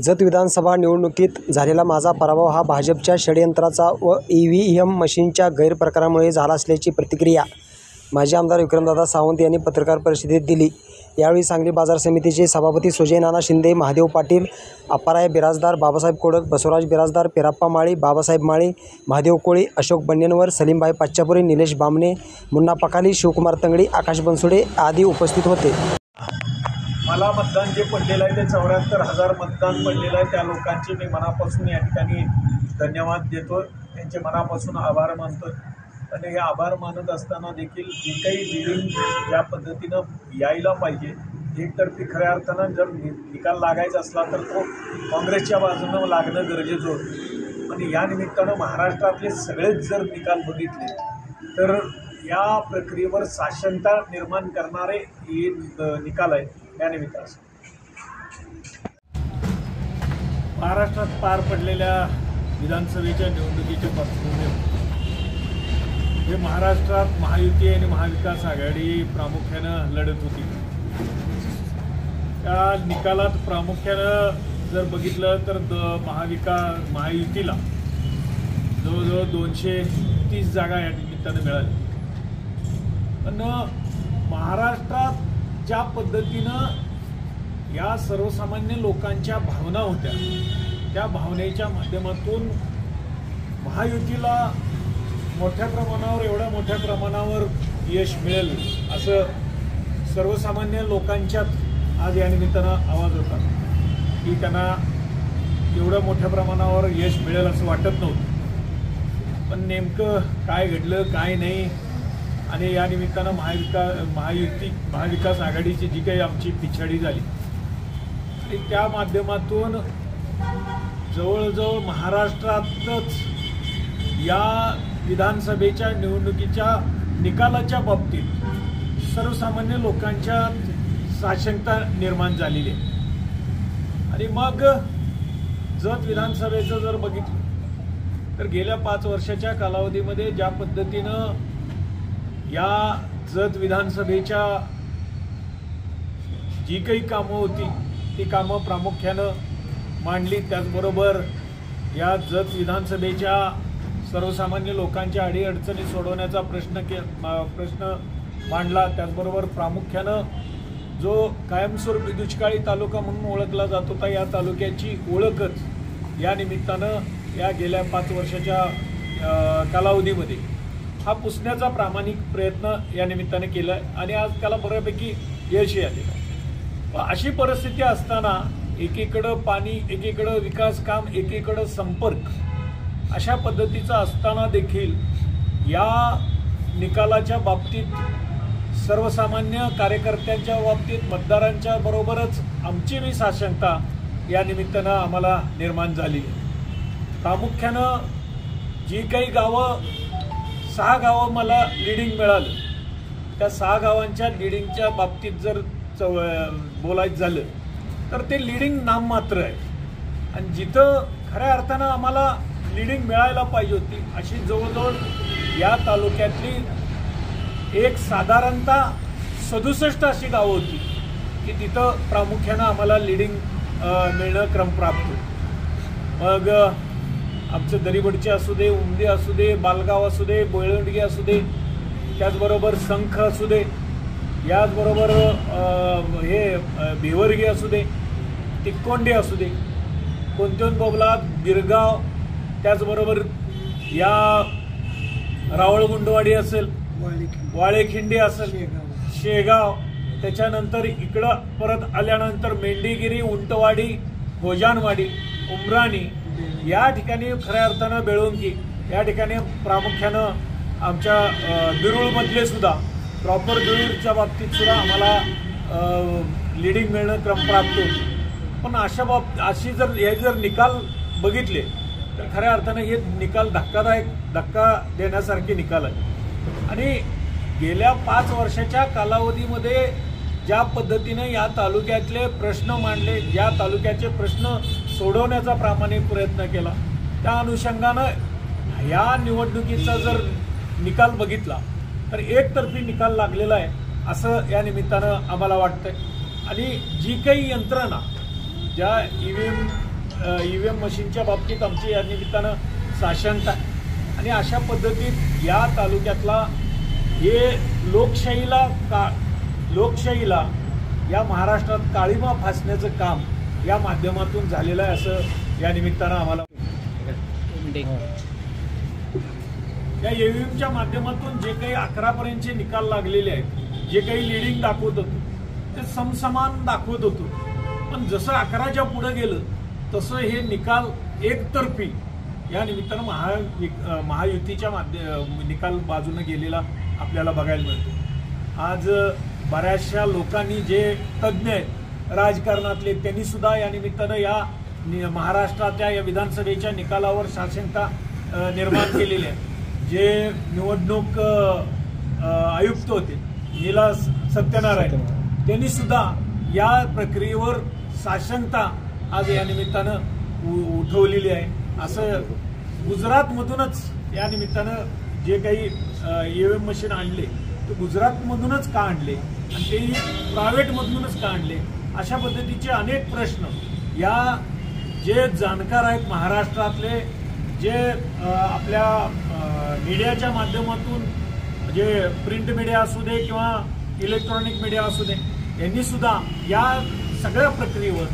जत विधानसभा निवडणुकीत झालेला माझा पराभव हा भाजपच्या षडयंत्राचा व EVM मशीनच्या गैरप्रकारामुळे झाला असल्याची प्रतिक्रिया माजी आमदार विक्रमदादा सावंत यांनी पत्रकार परिषदेत दिली। यावेळी सांगली बाजार समितीचे सभापती सुजय नाना शिंदे, महादेव पाटील, अप्पाराय बिराजदार, बाबासाहेब कोडक, बसवराज बिराजदार, पेराप्पा माळी, बाबासाहेब माळी, महादेव कोळी, अशोक बन्नेनवर, सलीमभाई पाच्यापुरे, निलेश बामणे, मुन्ना पकाली, शिवकुमार तंगडी, आकाश बनसोडे आदी उपस्थित होते। मला मतदान जे पडलेलं आहे ते 74,000 मतदान पडलेलं आहे। त्या लोकांचे मी मनापासून या ठिकाणी धन्यवाद देतो, त्यांचे मनापासून आभार मानतो। आणि हे आभार मानत असताना देखील जे काही लिडिंग ज्या पद्धतीनं यायला पाहिजे, एकतर्फी खऱ्या अर्थानं जर निकाल लागायचा असला तर तो काँग्रेसच्या बाजूनं लागणं गरजेचं होतं। आणि या निमित्तानं महाराष्ट्रातले सगळेच जर निकाल बघितले तर या प्रक्रियेवर साशंकता निर्माण करणारे हे निकाल आहे। या निमित्तानं महाराष्ट्रात पार पडलेल्या विधानसभेच्या निवडणुकीच्या पार्श्वभूमीवर हे महाराष्ट्रात महायुती आणि महाविकास आघाडी प्रामुख्यानं लढत होती। त्या निकालात प्रामुख्यानं जर बघितलं तर महायुतीला जवळजवळ 230 जागा या निमित्तानं मिळाल्या। पण महाराष्ट्रात ज्या पद्धतीनं या सर्वसामान्य लोकांच्या भावना होत्या, त्या भावनेच्या माध्यमातून महायुतीला एवढ्या मोठ्या प्रमाणावर यश मिळेल असं सर्वसामान्य लोकांच्यात आज या निमित्तानं आवाज होता की त्यांना एवढ्या मोठ्या प्रमाणावर यश मिळेल असं वाटत नव्हतं। पण नेमकं काय घडलं काय नाही, आणि या निमित्तानं महाविकास आघाडीची जी काही आमची पिछाडी झाली आणि त्या माध्यमातून जवळजवळ महाराष्ट्रातच या विधानसभेच्या निवडणुकीच्या निकालाच्या बाबतीत सर्वसामान्य लोकांच्या साशंकता निर्माण झालेली आहे। आणि मग जत विधानसभेचं जर बघितलं तर गेल्या 5 वर्षाच्या कालावधीमध्ये ज्या पद्धतीनं या जत विधानसभेच्या जी काही कामं होती ती कामं प्रामुख्यानं मांडली। त्याचबरोबर या जत विधानसभेच्या सर्वसामान्य लोकांच्या अडीअडचणी सोडवण्याचा प्रश्न मांडला। त्याचबरोबर प्रामुख्यानं जो कायमस्वरूपी दुष्काळी तालुका म्हणून ओळखला जात होता, या तालुक्याची ओळखच या निमित्तानं या गेल्या 5 वर्षाच्या कालावधीमध्ये हा पुसण्याचा प्रामाणिक प्रयत्न या निमित्ताने केला आणि आज त्याला बऱ्यापैकी यशही आलेलं आहे। अशी परिस्थिती असताना एकीकडं पाणी, एकीकडं विकास काम, एकीकडं संपर्क, अशा पद्धतीचं असताना देखील या निकालाच्या बाबतीत सर्वसामान्य कार्यकर्त्यांच्या बाबतीत मतदारांच्या बरोबरच आमची मी साशंकता या निमित्तानं आम्हाला निर्माण झाली। प्रामुख्यानं जी काही गावं 6 गावं मला लिडिंग मिळालं, त्या 6 गावांच्या लिडिंगच्या बाबतीत जर बोलायचं झालं तर ते लिडिंग नाममात्र आहे। आणि जिथं खऱ्या अर्थानं आम्हाला लिडिंग मिळायला पाहिजे होती अशी जवळजवळ या तालुक्यातली एक साधारणतः 67 अशी गावं होती की तिथं प्रामुख्यानं आम्हाला लिडिंग मिळणं क्रमप्राप्त होतं। मग आमचं दरीबडचे असू दे, उमदी असू दे, बालगाव असू दे, बोळवंडगी असू दे, त्याचबरोबर संख असू दे, याचबरोबर हे भिवर्गी असू दे, तिक्कोंडी असू दे, कोणत्योन बोबलात, बिरगाव, त्याचबरोबर या रावळगुंडवाडी असेल, वाळेखिंडी असेल, शेगाव, त्याच्यानंतर इकडं परत आल्यानंतर मेंढीगिरी, उंटवाडी, गोजानवाडी, उमराणी, या ठिकाणी खऱ्या अर्थानं बेळुंगी, या ठिकाणी प्रामुख्यानं आमच्या बिरुळमधले सुद्धा प्रॉपर बिरुळच्या बाबतीत सुद्धा आम्हाला लिडिंग मिळणं क्रमप्राप्त होतं। पण अशी जर निकाल बघितले तर खऱ्या अर्थानं हे निकाल धक्का देण्यासारखे निकाल आहे। आणि गेल्या 5 वर्षाच्या कालावधीमध्ये ज्या पद्धतीनं या तालुक्यातले प्रश्न मांडले, या तालुक्याचे प्रश्न सोडवण्याचा प्रामाणिक प्रयत्न केला, त्या अनुषंगानं या निवडणुकीचा जर निकाल बघितला तर एकतर्फी निकाल लागलेला आहे असं या निमित्तानं आम्हाला वाटतंय। आणि जी काही यंत्रणा ज्या EVM EVM मशीनच्या बाबतीत आमची या निमित्तानं साशंकता आहे आणि अशा पद्धतीत या तालुक्यातला हे लोकशाहीला या महाराष्ट्रात काळिमा फासण्याचं काम या माध्यमातून झालेलं आहे असं या निमित्तानं आम्हाला या EVMच्या माध्यमातून जे काही 11पर्यंतचे निकाल लागलेले आहेत, जे काही लिडिंग दाखवत होतो ते समसमान दाखवत होतो, पण जसं 11च्या पुढे गेलं तसं हे निकाल एकतर्फी या निमित्तानं महायुतीच्या निकाल बाजूने गेलेला आपल्याला बघायला मिळतो। आज बऱ्याचशा लोकांनी जे तज्ज्ञ आहेत राजकारणातले त्यांनी सुद्धा या निमित्तानं या महाराष्ट्राच्या या विधानसभेच्या निकालावर साशंकता निर्माण केलेली आहे। जे निवडणूक आयुक्त होते नीला सत्यनारायण त्यांनी सुद्धा या प्रक्रियेवर साशंकता आज या निमित्तानं उठवलेली आहे। असं गुजरातमधूनच या निमित्तानं जे काही EVM मशीन आणले ते गुजरातमधूनच का आणले आणि तेही प्रायव्हेटमधूनच का आणले, अशा पद्धतीचे अनेक प्रश्न या जे जाणकार आहेत महाराष्ट्रातले, जे आपल्या मीडियाच्या माध्यमातून जे प्रिंट मीडिया असू दे किंवा इलेक्ट्रॉनिक मीडिया असू दे, यांनी सुद्धा या सगळ्या प्रक्रियेवर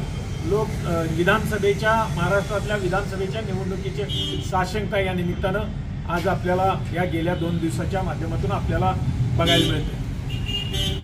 महाराष्ट्रातल्या विधानसभेच्या निवडणुकीचे साशंकता या निमित्तानं आज आपल्याला या गेल्या 2 दिवसाच्या माध्यमातून आपल्याला बघायला मिळते।